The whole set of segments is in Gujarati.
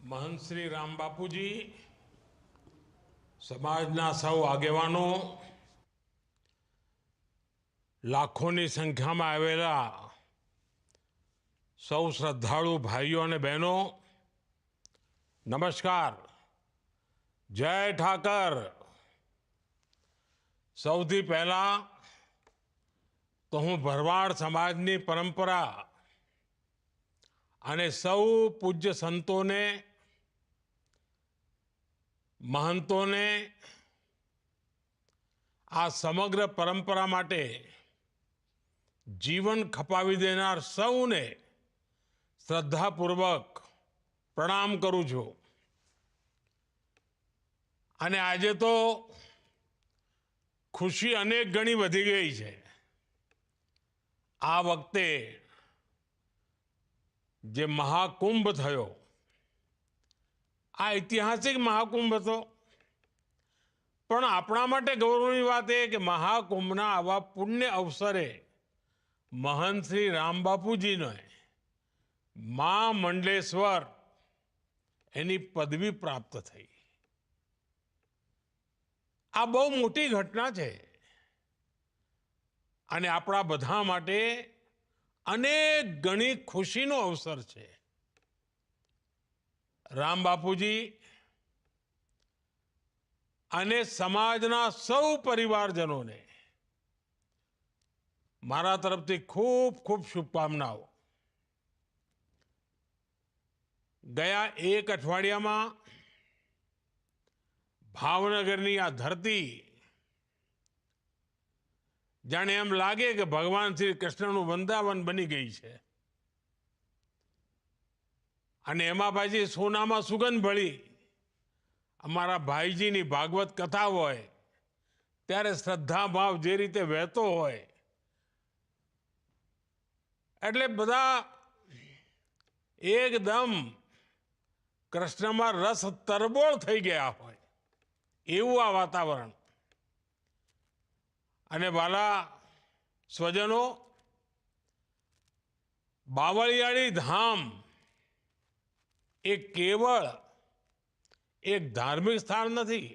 महंत श्री राम बापूजी, समाजना सौ आगेवानो, लाखों संख्या में आवेला सौ श्रद्धालु भाईओ ने बहनों, नमस्कार। जय ठाकर। सौथी पहला तो हूँ भरवाड़ समाजनी परंपरा अने सौ पूज्य संतों ने, महंतों ने आ समग्र परंपरा माटे जीवन खपावी देनार सौने श्रद्धापूर्वक प्रणाम करूं छूं। अने आजे तो खुशी अनेक गणी वधी गई है। आ वखते जे महाकुंभ थयो, आ ऐतिहासिक महाकुंभ हतो, पण आपणा माटे गौरवनी वात ए के महाकुंभना आवा पुण्य अवसरे महंत श्री राम बापूजी ने मां मंडलेश्वर एनी पदवी प्राप्त थई। आ बहु मोटी घटना है अने आपणा बधा माटे अनेक गणी खुशीनो अवसर है। राम बापूजी अने समाजना सौ परिवारजनों ने मारा तरफथी खूब खूब शुभकामनाओं। गया एक अठवाडिया में भावनगरनी आ धरती जाने एम लागे कि भगवान श्री कृष्णनु वृंदावन बनी गई है। अने एमा पाછી सोनामां सुगंध भળી अमारा भाईजीनी भागवत कथा होय त्यारे श्रद्धा भाव जे रीते वहेतो होय एटले बधा एकदम कृष्णमां रस तरबोळ थई गया होय एवुं आ वातावरण। अने वाला स्वजनों, बावळियाळी धाम एक केवल एक धार्मिक स्थान नहीं।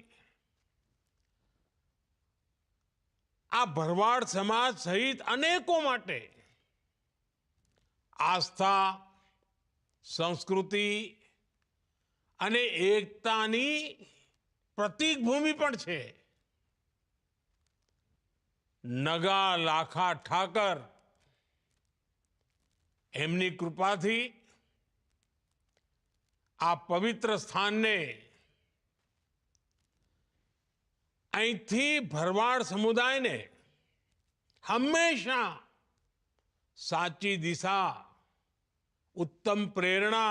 आ भरवाड़ समाज सहित अनेकों माटे आस्था, संस्कृति अने एकतानी प्रतीक भूमि पण छे। नगा लाखा ठाकर एमनी कृपा थी आ पवित्र स्थान ने अहींथी भरवाड़ समुदाय ने हमेशा साची दिशा, उत्तम प्रेरणा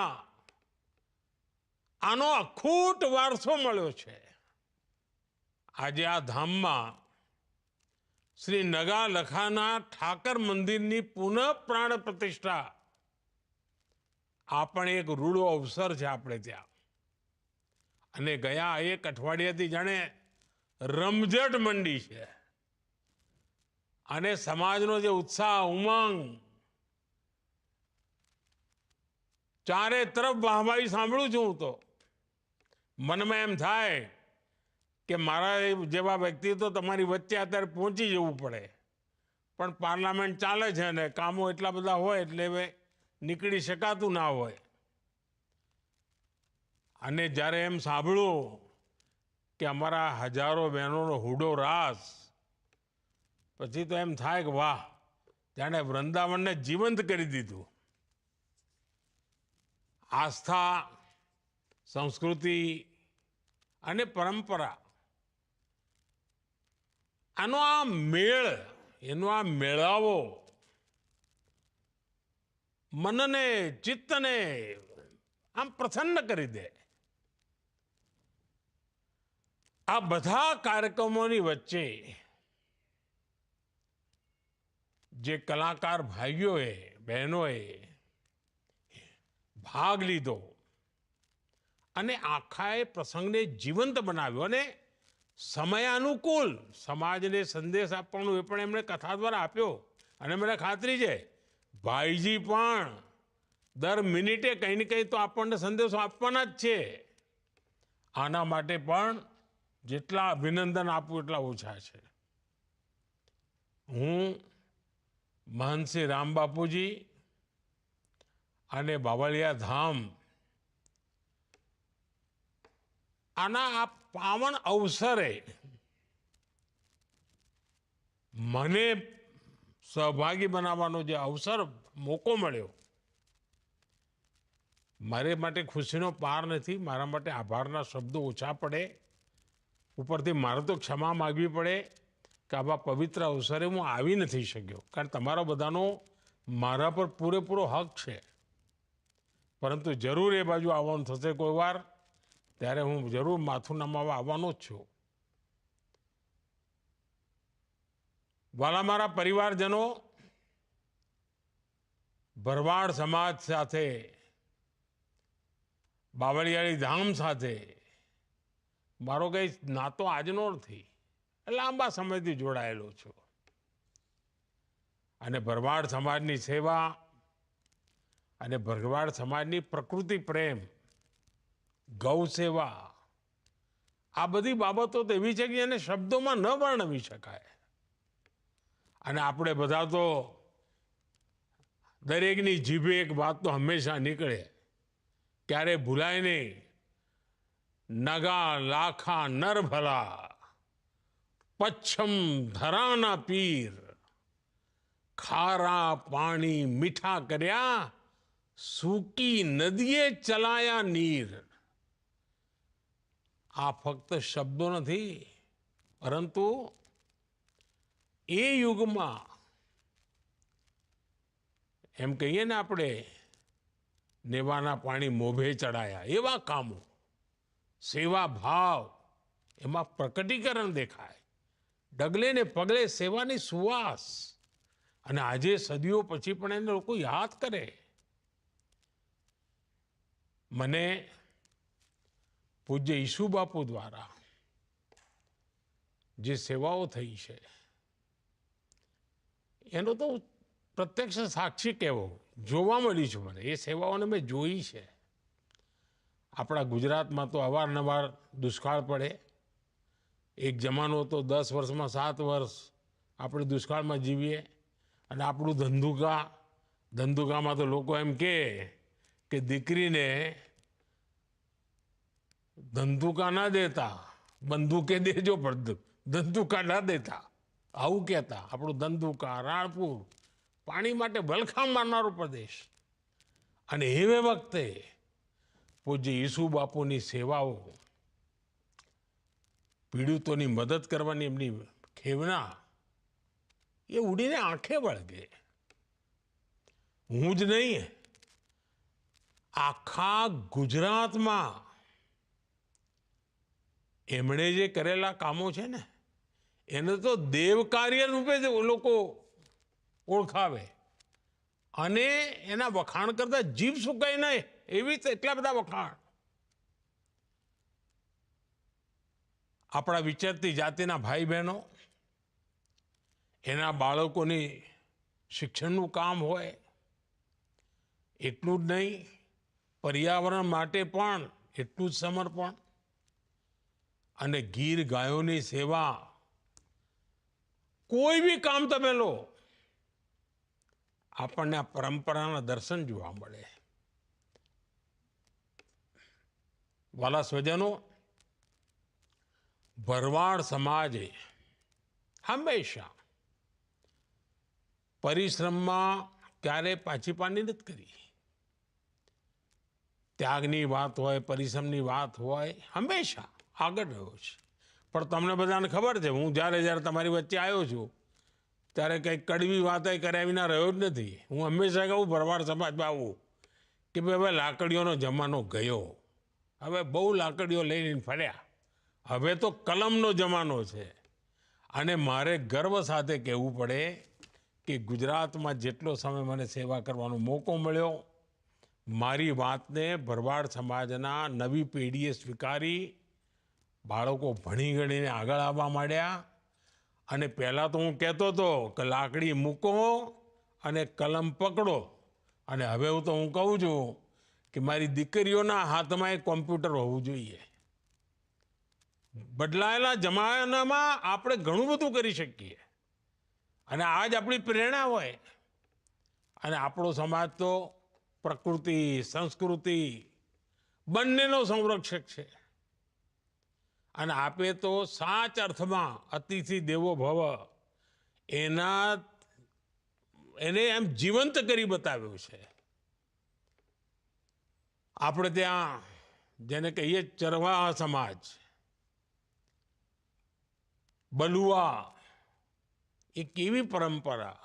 आनो अखूट वारसो मळ्यो छे। आज आ धाम में श्री नगा लखाना ठाकर मंदिर की पुनः प्राण प्रतिष्ठा आपण एक रूड़ो अवसर है। आपणे त्या अने गया एक अठवाडियाथी जाने रमझट मंडी है अने समाजनो जे उत्साह उमंग चारे तरफ वाहवाही सांभळुं छुं तो मन में एम थाय कि मारा जेवा व्यक्ति तो तमारी वच्चे अत्यारे पहोंची जवुं पड़े, पण पार्लामेंट चाले छे ने कामो एटला बधा होय एटले निकળી शकातुं ना होय। अने ज्यारे एम सांभळ्युं कि अमारा हजारों बहनों हुडो रास, पछी तो एम थाय कि वाह, जाणे वृंदावन ने जीवंत करी दीधुं। आस्था, संस्कृति अने परंपरा आनो आ मेळ, एनो आ मेळावो मन ने चित्त ने आम प्रसन्न करी दे। आ बधा कार्यक्रमोनी वच्चे जे कलाकार भाईओए बहनोए भाग लीधो अने आखाए प्रसंगने जीवंत बनाव्यो अने समयानुकूल समाज ने संदेश आपवानुं ए पण एमणे कथा द्वारा आप्यो। अने मने खातरी छे भाईजी पण દર મિનિટે કંઈ ને કંઈ તો આપણને સંદેશો આપવાના જ છે. આના માટે પણ જેટલા અભિનંદન આપું એટલા ઓછા છે. હું મહંત શ્રી રામ બાપુજી અને બાવળિયા ધામ આના આ પાવન અવસરે મને સહભાગી બનાવવાનો જે અવસર મોકો મળ્યો, મારે માટે ખુશીનો પાર નથી. મારા માટે આભારના શબ્દો ઓછા પડે. ઉપરથી મારે તો ક્ષમા માગવી પડે કે આવા પવિત્ર અવસરે હું આવી નથી શક્યો, કારણ તમારો બધાનો મારા પર પૂરેપૂરો હક છે. પરંતુ જરૂર એ બાજુ આવવાનું થશે કોઈ વાર, ત્યારે હું જરૂર માથું નમાવા આવવાનો જ છું. વાલા મારા પરિવારજનો, ભરવાડ સમાજ સાથે, બાવળિયાળી ધામ સાથે મારો કંઈ નાતો આજનો નથી, લાંબા સમયથી જોડાયેલો છું. અને ભરવાડ સમાજની સેવા અને ભરવાડ સમાજની પ્રકૃતિ પ્રેમ, ગૌ સેવા, આ બધી બાબતો તો એવી છે કે એને શબ્દોમાં ન વર્ણવી શકાય. અને આપણે બધા તો દરેકની જીભે એક વાત તો હંમેશા નીકળે, ક્યારે ભૂલાય નહીં, નગા લાખા નર ભલા, પચ્છમ ધરાના પીર, ખારા પાણી મીઠા કર્યા, સૂકી નદીએ ચલાયા નીર. આ ફક્ત શબ્દો નથી, પરંતુ એ યુગમાં એમ કહીએ ને આપણે, નેવાના પાણી મોભે ચડાયા, એવા કામો, સેવા ભાવ એમાં પ્રકટીકરણ દેખાય. ડગલે ને પગલે સેવાની સુવાસ. અને આજે સદીઓ પછી પણ એને લોકો યાદ કરે. મને પૂજ્ય ઈસુ બાપુ દ્વારા જે સેવાઓ થઈ છે એનો તો પ્રત્યક્ષ સાક્ષી કહેવો, જોવા મળી છું મને. એ સેવાઓને મેં જોઈ છે. આપણા ગુજરાતમાં તો અવારનવાર દુષ્કાળ પડે. એક જમાનો તો 10 વર્ષમાં 7 વર્ષ આપણે દુષ્કાળમાં જીવીએ. અને આપણું ધંધુકામાં તો લોકો એમ કે દીકરીને ધંધુકા ના દેતા, બંદૂકે દેજો પણ ધંધુકા ના દેતા, આવું કહેતા. આપણું ધંધુકા, રાણપુર પાણી માટે વલખામ મારનારો પ્રદેશ. અને એવે વખતે પૂજ્ય ઈસુ બાપુની સેવાઓ, પીડિતોની મદદ કરવાની એમની ખેવના, એ ઉડીને આંખે વળગે. હું જ નહીં, આખા ગુજરાતમાં એમણે જે કરેલા કામો છે ને, એને તો દેવ કાર્ય રૂપે લોકો ઓળખાવે. અને એના વખાણ કરતા જીભ સુકાય નહીં, એવી એટલા બધા વખાણ. આપણા વિચરતી જાતિના ભાઈ બહેનો, એના બાળકોની શિક્ષણનું કામ હોય, એટલું જ નહીં, પર્યાવરણ માટે પણ એટલું જ સમર્પણ. અને ગીર ગાયોની સેવા, કોઈ બી કામ તમે લો, આપણને આ પરંપરાના દર્શન જોવા મળે. વાલા સ્વજનો, ભરવાડ સમાજે હંમેશા પરિશ્રમમાં ક્યારે પાછી પાની નથી કરી. ત્યાગની વાત હોય, પરિશ્રમની વાત હોય, હંમેશા આગળ રહ્યો છે. પણ તમને બધાને ખબર છે, હું જ્યારે તમારી વચ્ચે આવ્યો છું ત્યારે કંઈક કડવી વાત કર્યા વિના રહ્યો જ નથી. હું હંમેશા કહું ભરવાડ સમાજમાં આવું કે ભાઈ હવે લાકડીઓનો જમાનો ગયો. હવે બહુ લાકડીઓ લઈને ફર્યા. હવે તો કલમનો જમાનો છે. અને મારે ગર્વ સાથે કહેવું પડે કે ગુજરાતમાં જેટલો સમય મને સેવા કરવાનો મોકો મળ્યો, મારી વાતને ભરવાડ સમાજના નવી પેઢીએ સ્વીકારી. બાળકો ભણી ગણીને આગળ આવવા માંડ્યા. અને પહેલાં તો હું કહેતો હતો કે લાકડી મૂકો અને કલમ પકડો અને હવે હું કહું છું કે મારી દીકરીઓના હાથમાં એક કોમ્પ્યુટર હોવું જોઈએ. બદલાયેલા જમાનામાં આપણે ઘણું બધું કરી શકીએ અને આ જ આપણી પ્રેરણા હોય. અને આપણો સમાજ તો પ્રકૃતિ સંસ્કૃતિ બંનેનો સંરક્ષક છે. અને આપે તો સાચ અર્થમાં અતિથિ દેવો ભવ એને એમ જીવંત કરી બતાવ્યું છે. આપણે ત્યાં જેને કહીએ ચરવાહ સમાજ, બલુઆ, એ કેવી પરંપરા,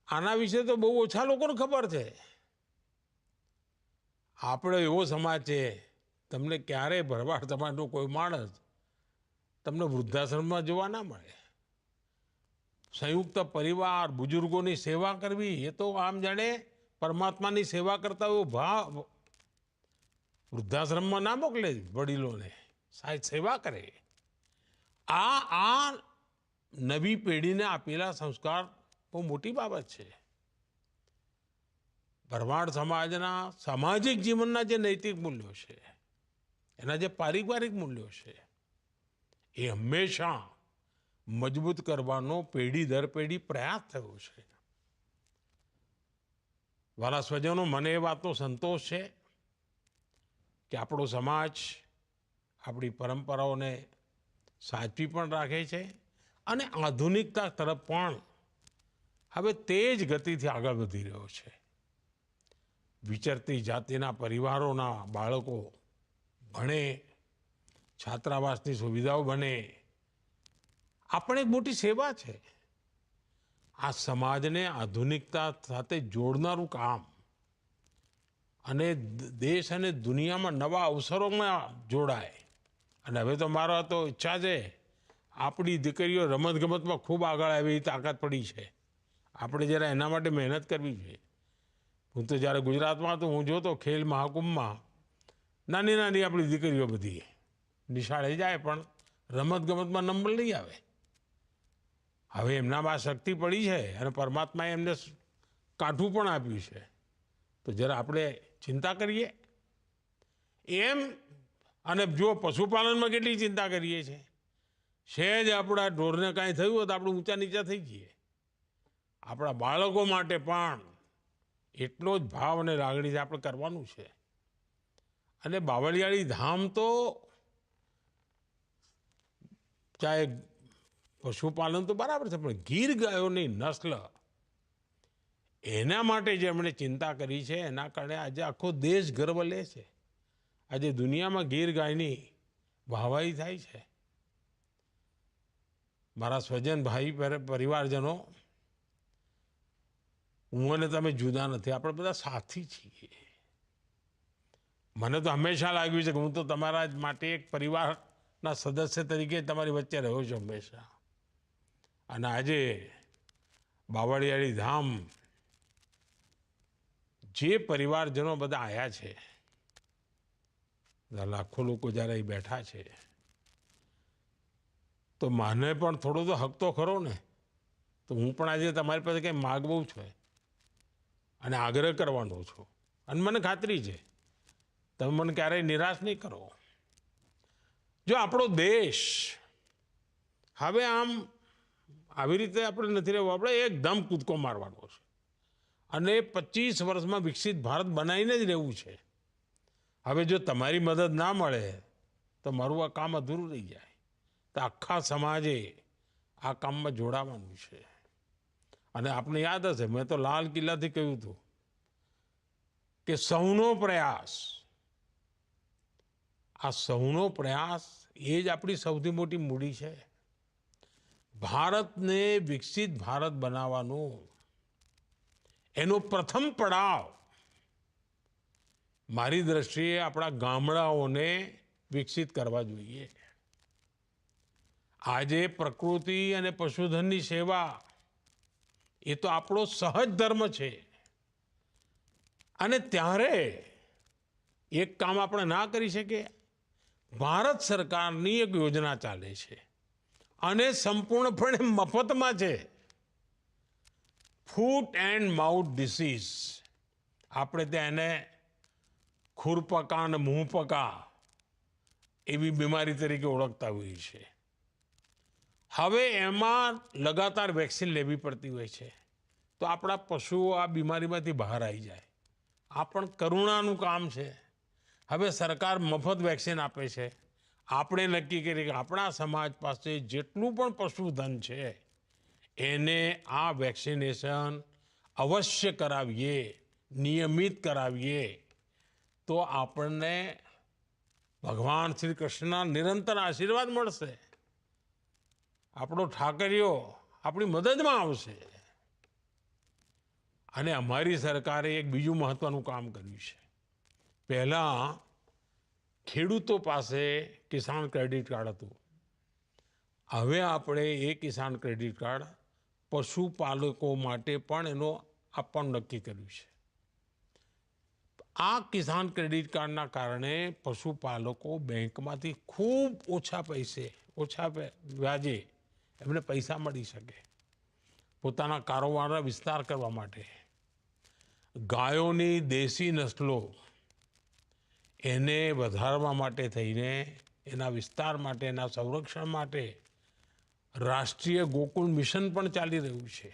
આના વિશે તો બહુ ઓછા લોકોને ખબર છે. આપણો એવો સમાજ છે, તમને ક્યારેય ભરવાડ સમાજનો કોઈ માણસ તમને વૃદ્ધાશ્રમમાં જોવા ના મળે. સંયુક્ત પરિવાર, બુજુર્ગોની સેવા કરવી, એ તો આમ જાણે પરમાત્માની સેવા કરતા એવો ભાવ. વૃદ્ધાશ્રમમાં ના મોકલે વડીલોને, સાહેબ સેવા કરે. આ નવી પેઢીને આપેલા સંસ્કાર બહુ મોટી બાબત છે. ભરવાડ સમાજના સામાજિક જીવનના જે નૈતિક મૂલ્યો છે, એના જે પારિવારિક મૂલ્યો છે, એ હંમેશા મજબૂત કરવાનો પેઢી દર પેઢી પ્રયાસ થયો છે. વાલા સ્વજનો, મને એ વાતનો સંતોષ છે કે આપણો સમાજ આપણી પરંપરાઓને સાચવી પણ રાખે છે અને આધુનિકતા તરફ પણ હવે તેજ ગતિથી આગળ વધી રહ્યો છે. વિચરતી જાતિના પરિવારોના બાળકો ભણે, છાત્રાવાસની સુવિધાઓ બને, આપણે એક મોટી સેવા છે. આ સમાજને આધુનિકતા સાથે જોડનારું કામ અને દેશ અને દુનિયામાં નવા અવસરોમાં જોડાય. અને હવે તો મારો તો ઈચ્છા છે, આપણી દીકરીઓ રમતગમતમાં ખૂબ આગળ આવે એવી તાકાત પડી છે. આપણે જરા એના માટે મહેનત કરવી જોઈએ. હું તો જ્યારે ગુજરાતમાં હતો, હું જોતો ખેલ મહાકુંભમાં નાની નાની આપણી દીકરીઓ બધી નિશાળે જાય પણ રમતગમતમાં નંબર નહીં આવે. હવે એમનામાં શક્તિ પડી છે અને પરમાત્માએ એમને કાઠું પણ આપ્યું છે. તો જરા આપણે ચિંતા કરીએ એમ. અને જો પશુપાલનમાં કેટલી ચિંતા કરીએ છીએ. સહેજ આપણા ઢોરને કાંઈ થયું હોય તો આપણે ઊંચા નીચા થઈ જઈએ. આપણા બાળકો માટે પણ એટલો જ ભાવ અને લાગણી આપણે કરવાનું છે. અને બાવળિયાળી ધામ તો ચાહે પશુપાલન તો બરાબર છે, પણ ગીર ગાયોની નસ્લ એના માટે જે એમણે ચિંતા કરી છે, એના કારણે આજે આખો દેશ ગર્વ લે છે. આજે દુનિયામાં ગીર ગાયની વાહવાહી થાય છે. મારા સ્વજન ભાઈ પરિવારજનો, હું અને તમે જુદા નથી, આપણે બધા સાથી છીએ. મને તો હંમેશા લાગ્યું છે કે હું તો તમારા જ માટે એક પરિવારના સદસ્ય તરીકે તમારી વચ્ચે રહ્યો છું હંમેશા. અને આજે બાવળિયાળી ધામ જે પરિવારજનો બધા આવ્યા છે, લાખો લોકો જ્યારે અહીં બેઠા છે, તો મને પણ થોડો તો હક તો ખરો ને. તો હું પણ આજે તમારી પાસે કંઈ માગવું છે અને આગ્રહ કરવાનો છું. અને મને ખાતરી છે તમે મને ક્યારેય નિરાશ નહીં કરો. જો આપણો દેશ હવે આમ આવી રીતે આપણે નથી રહેવું, આપણે એકદમ કૂદકો મારવાનો છે અને 25 વર્ષમાં વિકસિત ભારત બનાવીને જ રહેવું છે. હવે જો તમારી મદદ ના મળે તો મારું આ કામ અધૂરું રહી જાય. તો આખા સમાજે આ કામમાં જોડાવાનું છે. અને આપને યાદ હશે, મેં તો લાલ કિલ્લાથી કહ્યું હતું કે સૌનો પ્રયાસ, આ સૌનો પ્રયાસ એ જ આપણી સૌથી મોટી મૂડી છે. ભારતને વિકસિત ભારત બનાવવાનું એનો પ્રથમ પડાવ મારી દ્રષ્ટિએ આપણા ગામડાઓને વિકસિત કરવા જોઈએ. આજે પ્રકૃતિ અને પશુધનની સેવા એ તો આપણો સહજ ધર્મ છે. અને ત્યારે એક કામ આપણે ના કરી શકીએ. ભારત સરકારની એક યોજના ચાલે છે અને સંપૂર્ણપણે મફતમાં છે. ફૂટ એન્ડ માઉથ ડિસીઝ, આપણે ત્યાં એને ખુરપકા અને મુંહપકા એવી બીમારી તરીકે ઓળખતા હોઈએ છીએ. હવે એમાં લગાતાર વેક્સિન લેવી પડતી હોય છે, તો આપણા પશુઓ આ બીમારીમાંથી બહાર આવી જાય. આ પણ કરુણાનું કામ છે. હવે સરકાર મફત વેક્સિન આપે છે. આપણે નક્કી કરીએ કે આપણા સમાજ પાસે જેટલું પણ પશુધન છે એને આ વેક્સિનેશન અવશ્ય કરાવીએ, નિયમિત કરાવીએ, તો આપણને ભગવાન શ્રી કૃષ્ણના નિરંતર આશીર્વાદ મળશે. આપણો ઠાકરિયો આપણી મદદમાં આવશે. અને અમારી સરકારે એક બીજું મહત્વનું કામ કર્યું છે. પહેલાં ખેડૂતો પાસે કિસાન ક્રેડિટ કાર્ડ હતું. હવે આપણે એ કિસાન ક્રેડિટ કાર્ડ પશુપાલકો માટે પણ એનો આપવાનું નક્કી કર્યું છે. આ કિસાન ક્રેડિટ કાર્ડના કારણે પશુપાલકો બેંકમાંથી ખૂબ ઓછા પૈસે, ઓછા વ્યાજે એમને પૈસા મળી શકે પોતાના કારોબારનો વિસ્તાર કરવા માટે. ગાયોની દેશી નસલો એને વધારવા માટે થઈને, એના વિસ્તાર માટે, એના સંરક્ષણ માટે રાષ્ટ્રીય ગોકુળ મિશન પણ ચાલી રહ્યું છે.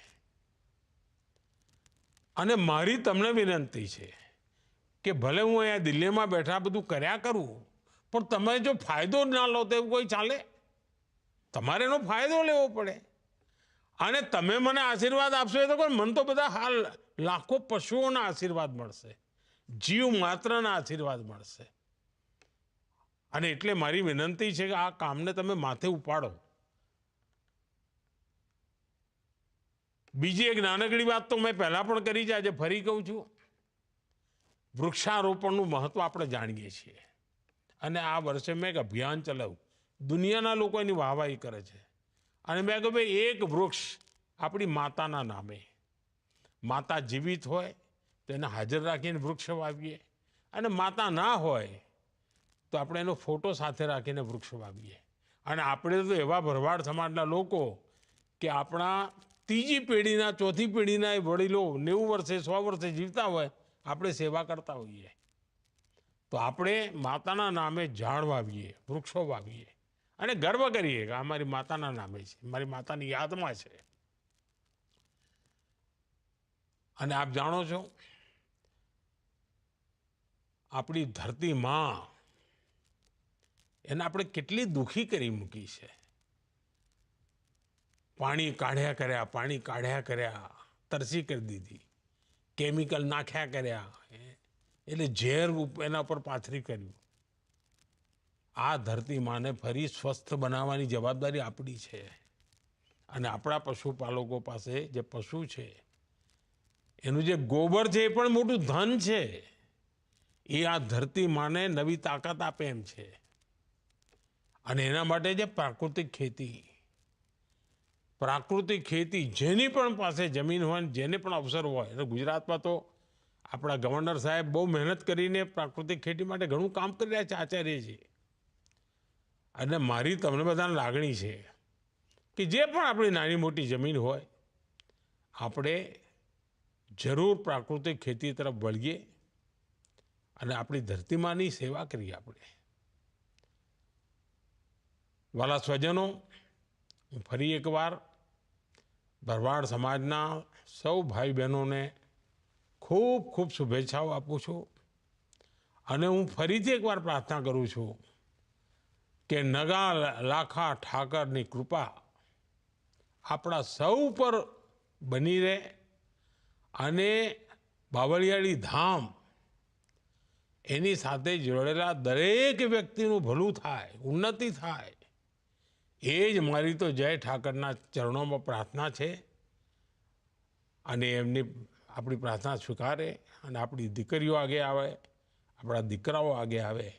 અને મારી તમને વિનંતી છે કે ભલે હું અહીંયા દિલ્હીમાં બેઠા બધું કર્યા કરું, પણ તમે જો ફાયદો ના લો તો એવું કોઈ ચાલે? તમારે એનો ફાયદો લેવો પડે. અને તમે મને આશીર્વાદ આપશો એ તો કોઈ, મને તો બધા હાલ લાખો પશુઓના આશીર્વાદ મળશે, જીવ માત્રના આશીર્વાદ મળશે. અને એટલે મારી વિનંતી છે કે આ કામને તમે માથે ઉપાડો. બીજી એક નાનકડી વાત તો મેં પહેલા પણ કરી છે, આજે ફરી કહું છું. વૃક્ષારોપણનું મહત્વ આપણે જાણીએ છીએ. અને આ વર્ષે મેં એક અભિયાન ચલાવ્યું. દુનિયાના લોકો એની વાહવાહી કરે છે. અને મેં કહ્યું ભાઈ, એક વૃક્ષ આપણી માતાના નામે, માતા જીવિત હોય તો એને હાજર રાખીને વૃક્ષ વાવીએ, અને માતા ના હોય તો આપણે એનો ફોટો સાથે રાખીને વૃક્ષ વાવીએ. અને આપણે તો એવા ભરવાડ સમાજના લોકો કે આપણા ત્રીજી પેઢીના, ચોથી પેઢીના એ વડીલો 90 વર્ષે 100 વર્ષે જીવતા હોય, આપણે સેવા કરતા હોઈએ, તો આપણે માતાના નામે ઝાડ વાવીએ, વૃક્ષો વાવીએ અને ગર્વ કરીએ કે અમારી માતાના નામે છે, મારી માતાની યાદમાં છે. અને આપ જાણો છો, આપણી ધરતી માં, એને આપણે કેટલી દુઃખી કરી મૂકી છે. પાણી કાઢ્યા કર્યા, પાણી કાઢ્યા કર્યા, તરસી કરી દીધી, કેમિકલ નાખ્યા કર્યા, એટલે ઝેર એના પર પાથરી કર્યું. આ ધરતી માને ફરી સ્વસ્થ બનાવવાની જવાબદારી આપણી છે. અને આપણા પશુપાલકો પાસે જે પશુ છે એનું જે ગોબર છે એ પણ મોટું ધન છે. એ આ ધરતી માને નવી તાકાત આપે એમ છે. અને એના માટે જે પ્રાકૃતિક ખેતી જેની પણ પાસે જમીન હોય, જેને પણ અવસર હોય, એટલે ગુજરાતમાં તો આપણા ગવર્નર સાહેબ બહુ મહેનત કરીને પ્રાકૃતિક ખેતી માટે ઘણું કામ કરી રહ્યા છે, આચાર્યજી. અને મારી તમને બધાને લાગણી છે કે જે પણ આપણી નાની મોટી જમીન હોય, આપણે જરૂર પ્રાકૃતિક ખેતી તરફ વળીએ અને આપણી ધરતીમાની સેવા કરીએ. આપણે વાલા સ્વજનો, હું ફરી એકવાર ભરવાડ સમાજના સૌ ભાઈ બહેનોને ખૂબ ખૂબ શુભેચ્છાઓ આપું છું. અને હું ફરીથી એકવાર પ્રાર્થના કરું છું કે નગા લાખા ઠાકરની કૃપા આપણા સૌ પર બની રહે, અને બાવળિયાળી ધામ એની સાથે જોડેલા દરેક વ્યક્તિનું ભલું થાય, ઉન્નતિ થાય, એ જ મારી તો જય ઠાકરના ચરણોમાં પ્રાર્થના છે. અને એમની આપણી પ્રાર્થના સ્વીકારે અને આપણી દીકરીઓ આગે આવે, આપણા દીકરાઓ આગે આવે,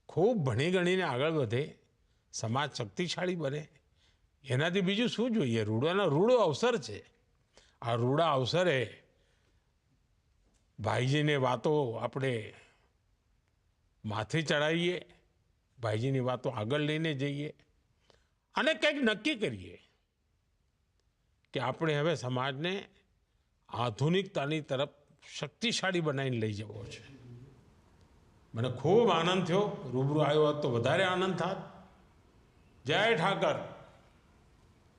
ખૂબ ભણી ગણીને આગળ વધે, સમાજ શક્તિશાળી બને. એનાથી બીજું શું જોઈએ? રૂડો અવસર છે. આ રૂડા અવસરે ભાઈજીની વાતો આપણે માથે ચડાવીએ, ભાઈજીની વાતો આગળ લઈને જઈએ અને કંઈક નક્કી કરીએ કે આપણે હવે સમાજને આધુનિકતાની તરફ શક્તિશાળી બનાવીને લઈ જવો છે. મને ખૂબ આનંદ થયો. રૂબરૂ આવ્યો હોત તો વધારે આનંદ થાત. જય ઠાકર.